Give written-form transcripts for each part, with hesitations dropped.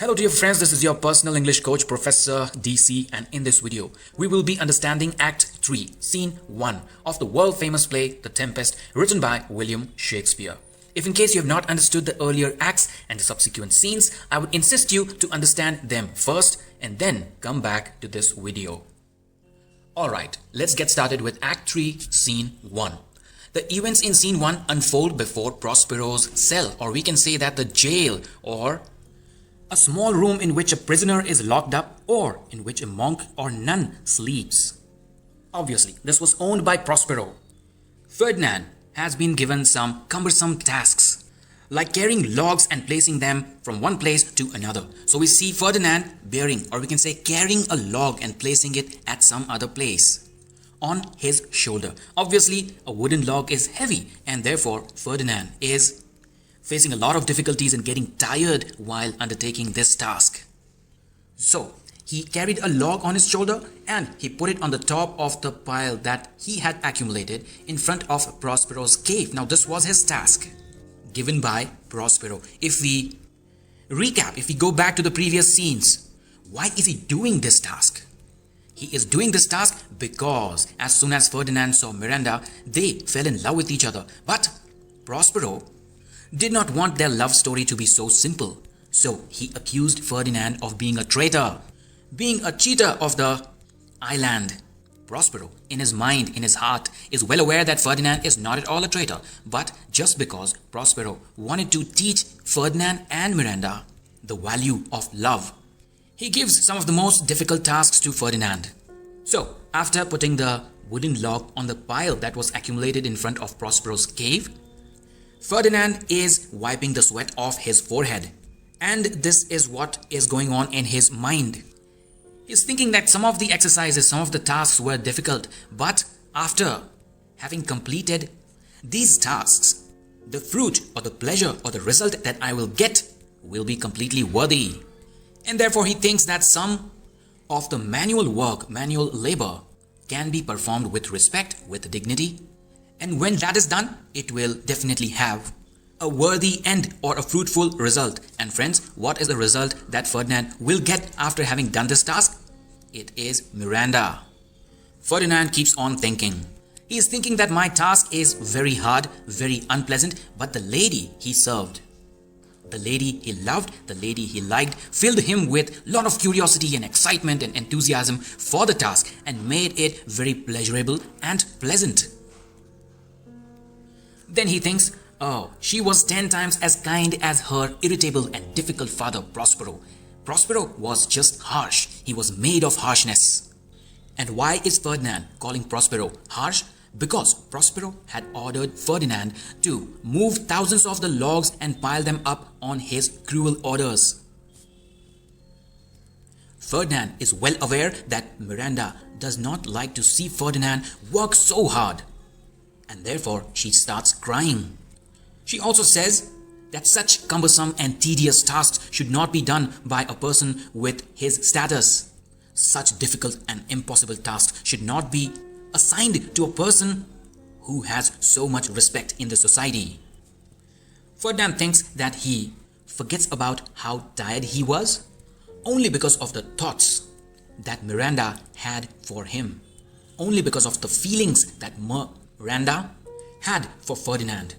Hello dear friends, this is your personal English coach Professor DC, and in this video we will be understanding Act 3, Scene 1 of the world famous play The Tempest, written by William Shakespeare. If in case you have not understood the earlier acts and the subsequent scenes, I would insist you to understand them first and then come back to this video. Alright, let's get started with Act 3, Scene 1. The events in Scene 1 unfold before Prospero's cell, or we can say that the jail, or a small room in which a prisoner is locked up or in which a monk or nun sleeps. Obviously, this was owned by Prospero. Ferdinand has been given some cumbersome tasks, like carrying logs and placing them from one place to another. So we see Ferdinand bearing, or we can say carrying a log and placing it at some other place on his shoulder. Obviously, a wooden log is heavy, and therefore Ferdinand is facing a lot of difficulties and getting tired while undertaking this task. So he carried a log on his shoulder and he put it on the top of the pile that he had accumulated in front of Prospero's cave. Now this was his task given by Prospero. If we recap, if we go back to the previous scenes, why is he doing this task? He is doing this task because as soon as Ferdinand saw Miranda, they fell in love with each other. But Prospero did not want their love story to be so simple. So he accused Ferdinand of being a traitor, being a cheater of the island. Prospero, in his mind, in his heart, is well aware that Ferdinand is not at all a traitor. But just because Prospero wanted to teach Ferdinand and Miranda the value of love, he gives some of the most difficult tasks to Ferdinand. So after putting the wooden log on the pile that was accumulated in front of Prospero's cave, Ferdinand is wiping the sweat off his forehead, and this is what is going on in his mind. He's thinking that some of the exercises, some of the tasks were difficult, but after having completed these tasks, the fruit or the pleasure or the result that I will get will be completely worthy. And therefore he thinks that some of the manual work, manual labor can be performed with respect, with dignity. And when that is done, it will definitely have a worthy end or a fruitful result. And friends, what is the result that Ferdinand will get after having done this task? It is Miranda. Ferdinand keeps on thinking. He is thinking that my task is very hard, very unpleasant, but the lady he served, the lady he loved, the lady he liked, filled him with a lot of curiosity and excitement and enthusiasm for the task and made it very pleasurable and pleasant. Then he thinks, oh, she was 10 times as kind as her irritable and difficult father, Prospero. Prospero was just harsh. He was made of harshness. And why is Ferdinand calling Prospero harsh? Because Prospero had ordered Ferdinand to move thousands of the logs and pile them up on his cruel orders. Ferdinand is well aware that Miranda does not like to see Ferdinand work so hard. And therefore she starts crying. She also says that such cumbersome and tedious tasks should not be done by a person with his status. Such difficult and impossible tasks should not be assigned to a person who has so much respect in the society. Ferdinand thinks that he forgets about how tired he was only because of the thoughts that Miranda had for him, only because of the feelings that Miranda had for Ferdinand.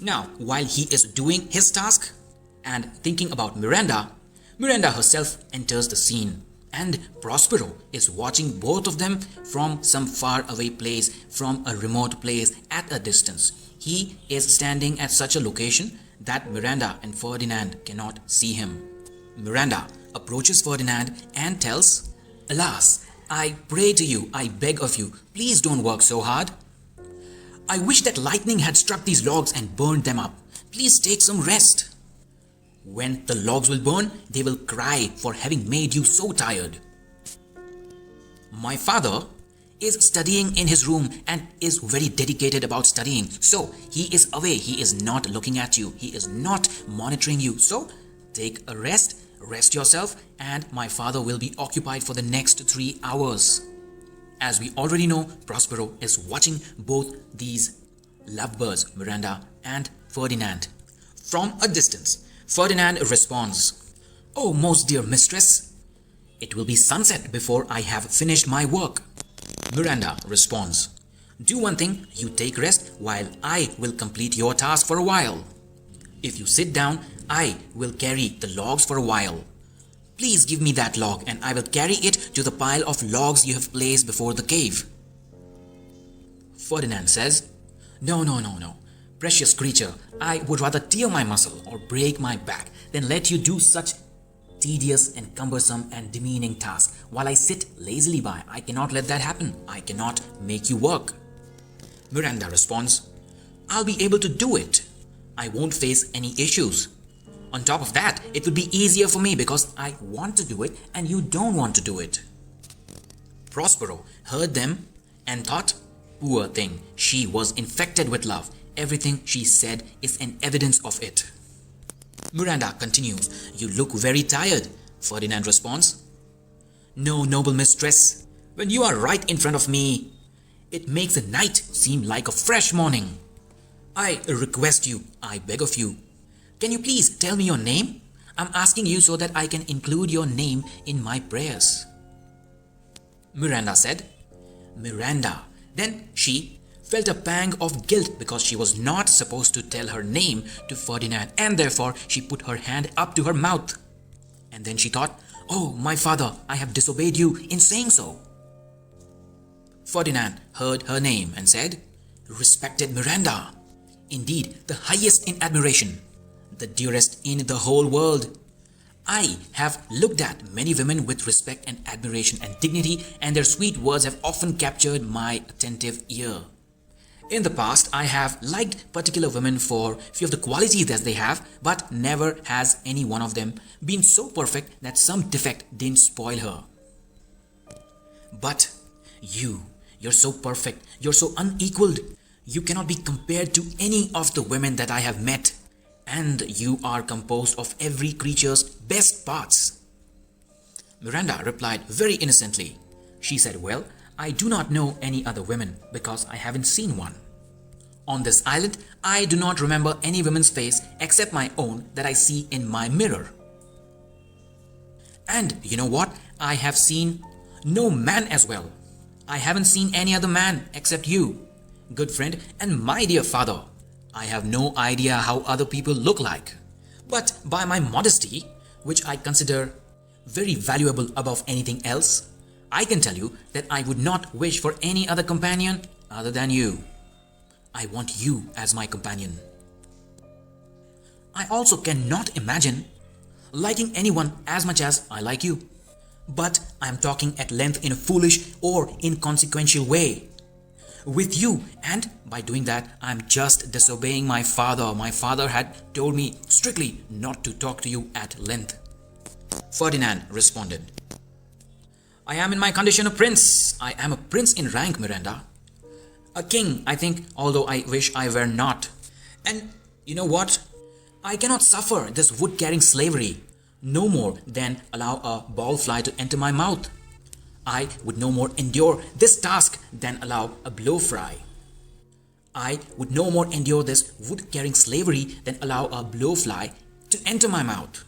Now, while he is doing his task and thinking about Miranda, Miranda herself enters the scene, and Prospero is watching both of them from some far away place, from a remote place at a distance. He is standing at such a location that Miranda and Ferdinand cannot see him. Miranda approaches Ferdinand and tells, "Alas, I pray to you, I beg of you, please don't work so hard. I wish that lightning had struck these logs and burned them up. Please take some rest. When the logs will burn, they will cry for having made you so tired. My father is studying in his room and is very dedicated about studying. So he is away. He is not looking at you. He is not monitoring you. So take a rest, rest yourself, and my father will be occupied for the next 3 hours." As we already know, Prospero is watching both these lovebirds, Miranda and Ferdinand. From a distance, Ferdinand responds, "Oh, most dear mistress, it will be sunset before I have finished my work." Miranda responds, "Do one thing, you take rest while I will complete your task for a while. If you sit down, I will carry the logs for a while. Please give me that log and I will carry it to the pile of logs you have placed before the cave." Ferdinand says, "No, no, no, no. Precious creature, I would rather tear my muscle or break my back than let you do such tedious and cumbersome and demeaning task while I sit lazily by. I cannot let that happen. I cannot make you work." Miranda responds, "I'll be able to do it. I won't face any issues. On top of that, it would be easier for me because I want to do it and you don't want to do it." Prospero heard them and thought, "Poor thing, she was infected with love. Everything she said is an evidence of it." Miranda continues, "You look very tired." Ferdinand responds, "No, noble mistress, when you are right in front of me, it makes the night seem like a fresh morning. I request you, I beg of you, can you please tell me your name? I'm asking you so that I can include your name in my prayers." Miranda said, "Miranda." Then she felt a pang of guilt because she was not supposed to tell her name to Ferdinand, and therefore she put her hand up to her mouth. And then she thought, "Oh, my father, I have disobeyed you in saying so." Ferdinand heard her name and said, "Respected Miranda, indeed the highest in admiration, the dearest in the whole world. I have looked at many women with respect and admiration and dignity, and their sweet words have often captured my attentive ear. In the past, I have liked particular women for few of the qualities that they have, but never has any one of them been so perfect that some defect didn't spoil her. But you're so perfect, you're so unequaled, you cannot be compared to any of the women that I have met, and you are composed of every creature's best parts." Miranda replied very innocently. She said, "Well, I do not know any other women because I haven't seen one. On this island, I do not remember any woman's face except my own that I see in my mirror. And you know what? I have seen no man as well. I haven't seen any other man except you, good friend and my dear father. I have no idea how other people look like. But by my modesty, which I consider very valuable above anything else, I can tell you that I would not wish for any other companion other than you. I want you as my companion. I also cannot imagine liking anyone as much as I like you. But I am talking at length in a foolish or inconsequential way with you, and by doing that, I am just disobeying my father. My father had told me strictly not to talk to you at length." Ferdinand responded, "I am in my condition a prince. I am a prince in rank, Miranda. A king, I think, although I wish I were not. And you know what? I cannot suffer this wood-carrying slavery no more than allow a ball fly to enter my mouth. I would no more endure this task than allow a blowfly. I would no more endure this wood-carrying slavery than allow a blowfly to enter my mouth."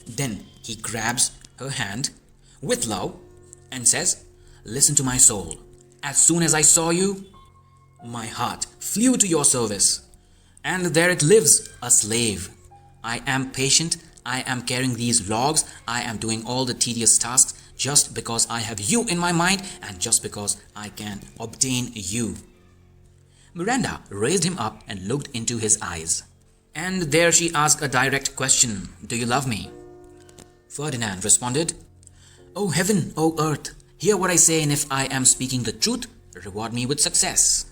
Then he grabs her hand with love and says, "Listen to my soul. As soon as I saw you, my heart flew to your service, and there it lives, a slave. I am patient. I am carrying these logs. I am doing all the tedious tasks just because I have you in my mind and just because I can obtain you." Miranda raised him up and looked into his eyes. And there she asked a direct question, "Do you love me?" Ferdinand responded, "O heaven, O earth, hear what I say, and if I am speaking the truth, reward me with success.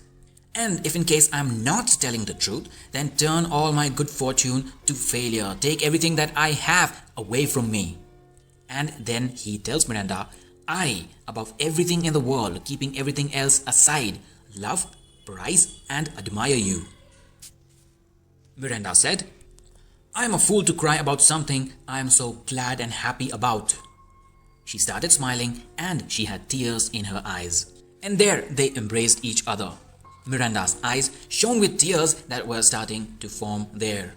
And if in case I am not telling the truth, then turn all my good fortune to failure. Take everything that I have away from me." And then he tells Miranda, "I, above everything in the world, keeping everything else aside, love, prize, and admire you." Miranda said, "I am a fool to cry about something I am so glad and happy about." She started smiling and she had tears in her eyes. And there they embraced each other. Miranda's eyes shone with tears that were starting to form there.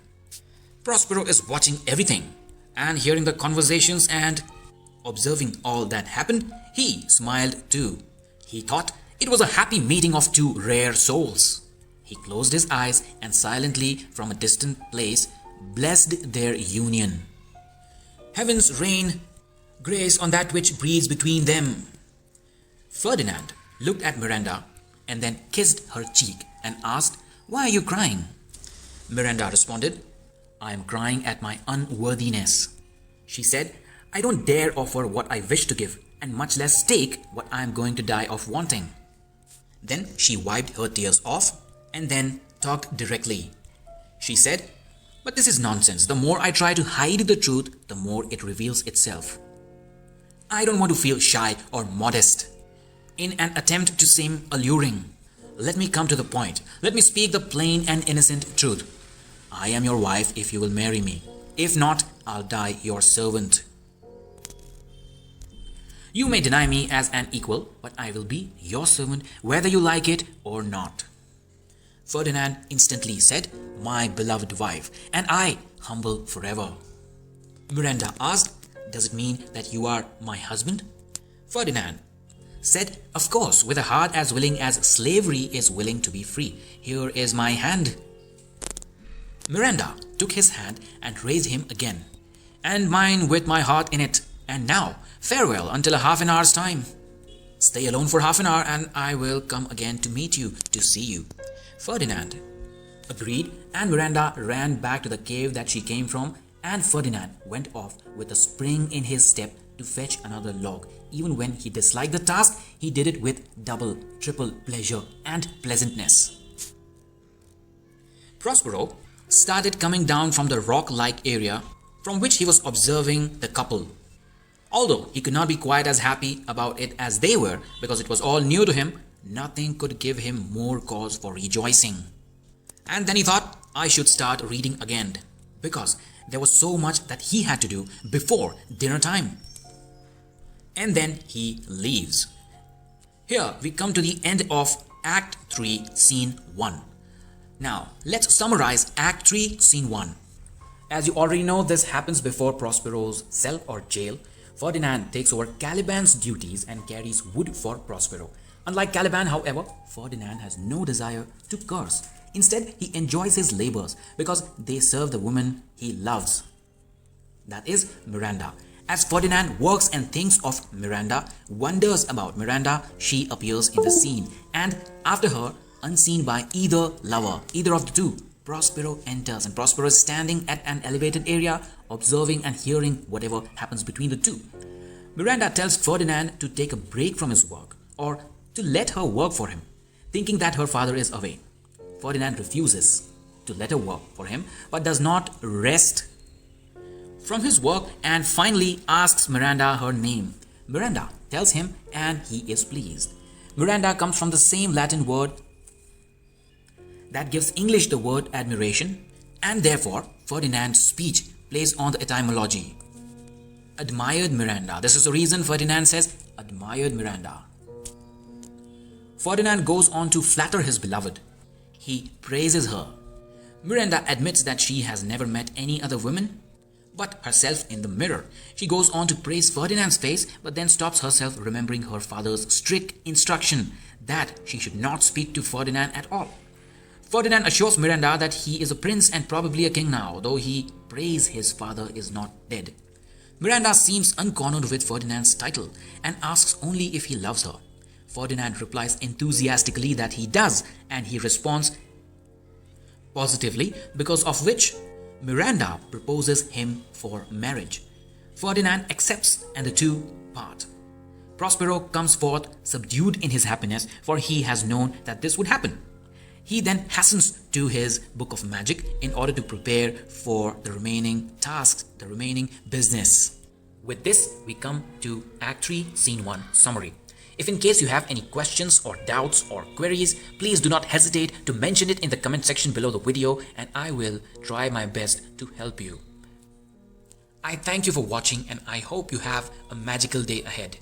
Prospero is watching everything, And hearing the conversations and observing all that happened, he smiled too. He thought it was a happy meeting of two rare souls. He closed his eyes and silently from a distant place blessed their union. Heavens rain grace on that which breathes between them. Ferdinand looked at Miranda and then kissed her cheek and asked, "Why are you crying?" Miranda responded, "I am crying at my unworthiness." She said, "I don't dare offer what I wish to give, and much less take what I am going to die of wanting." Then she wiped her tears off and then talked directly. She said, "But this is nonsense. The more I try to hide the truth, the more it reveals itself. I don't want to feel shy or modest in an attempt to seem alluring. Let me come to the point. Let me speak the plain and innocent truth. I am your wife if you will marry me. If not, I'll die your servant. You may deny me as an equal, but I will be your servant whether you like it or not." Ferdinand instantly said, "My beloved wife, and I humble forever." Miranda asked, "Does it mean that you are my husband?" Ferdinand said, "Of course, with a heart as willing as slavery is willing to be free. Here is my hand." Miranda took his hand and raised him again. "And mine with my heart in it. And now, farewell until a half an hour's time. Stay alone for half an hour and I will come again to meet you, to see you." Ferdinand agreed and Miranda ran back to the cave that she came from, and Ferdinand went off with a spring in his step to fetch another log. Even when he disliked the task, he did it with double, triple pleasure and pleasantness. Prospero started coming down from the rock-like area from which he was observing the couple. Although he could not be quite as happy about it as they were, because it was all new to him, nothing could give him more cause for rejoicing. And then he thought, I should start reading again, because there was so much that he had to do before dinner time. And then he leaves. Here we come to the end of Act 3, Scene 1. Now, let's summarize Act 3, Scene 1. As you already know, this happens before Prospero's cell or jail. Ferdinand takes over Caliban's duties and carries wood for Prospero. Unlike Caliban, however, Ferdinand has no desire to curse. Instead, he enjoys his labors because they serve the woman he loves. That is Miranda. As Ferdinand works and thinks of Miranda, wonders about Miranda, she appears in the scene. And after her, unseen by either lover, either of the two, Prospero enters, and Prospero is standing at an elevated area, observing and hearing whatever happens between the two. Miranda tells Ferdinand to take a break from his work, or to let her work for him, thinking that her father is away. Ferdinand refuses to let her work for him, but does not rest from his work and finally asks Miranda her name. Miranda tells him and he is pleased. Miranda comes from the same Latin word that gives English the word admiration, and therefore Ferdinand's speech plays on the etymology. Admired Miranda. This is the reason Ferdinand says, admired Miranda. Ferdinand goes on to flatter his beloved. He praises her. Miranda admits that she has never met any other woman but herself in the mirror. She goes on to praise Ferdinand's face, but then stops herself, remembering her father's strict instruction that she should not speak to Ferdinand at all. Ferdinand assures Miranda that he is a prince and probably a king now, though he prays his father is not dead. Miranda seems uncornered with Ferdinand's title and asks only if he loves her. Ferdinand replies enthusiastically that he does, and he responds positively, because of which Miranda proposes him for marriage. Ferdinand accepts and the two part. Prospero comes forth subdued in his happiness, for he has known that this would happen. He then hastens to his book of magic in order to prepare for the remaining tasks, the remaining business. With this, we come to Act 3, Scene 1 summary. If in case you have any questions or doubts or queries, please do not hesitate to mention it in the comment section below the video, and I will try my best to help you. I thank you for watching and I hope you have a magical day ahead.